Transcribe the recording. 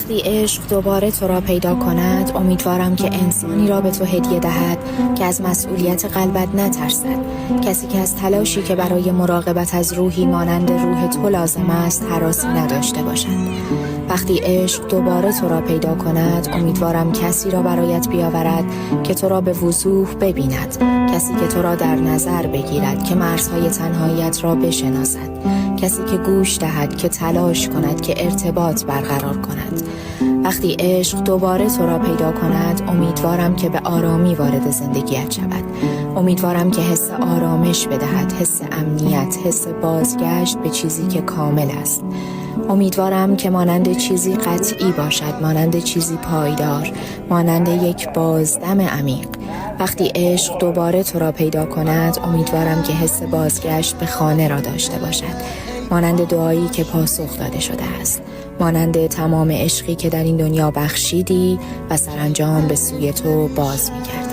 وقتی عشق دوباره تو را پیدا کند، امیدوارم که انسانی را به تو هدیه دهد که از مسئولیت قلبت نترسد، کسی که از تلاشی که برای مراقبت از روحی مانند روح تو لازم است هراسی نداشته باشد. وقتی عشق دوباره تو را پیدا کند، امیدوارم کسی را برایت بیاورد که تو را به وضوح ببیند، کسی که تو را در نظر بگیرد، که مرزهای تنهاییت را بشناسد، کسی که گوش دهد، که تلاش کند، که ارتباط برقرار کند. وقتی عشق دوباره تو را پیدا کند، امیدوارم که به آرامی وارد زندگیت شود. امیدوارم که حس آرامش بدهد، حس امنیت، حس بازگشت به چیزی که کامل است. امیدوارم که مانند چیزی قطعی باشد، مانند چیزی پایدار، مانند یک بازدم عمیق. وقتی عشق دوباره تو را پیدا کند، امیدوارم که حس بازگشت به خانه را داشته باشد، مانند دعایی که پاسخ داده شده است، مانند تمام عشقی که در این دنیا بخشیدی و سرانجام به سوی تو باز می‌گردد.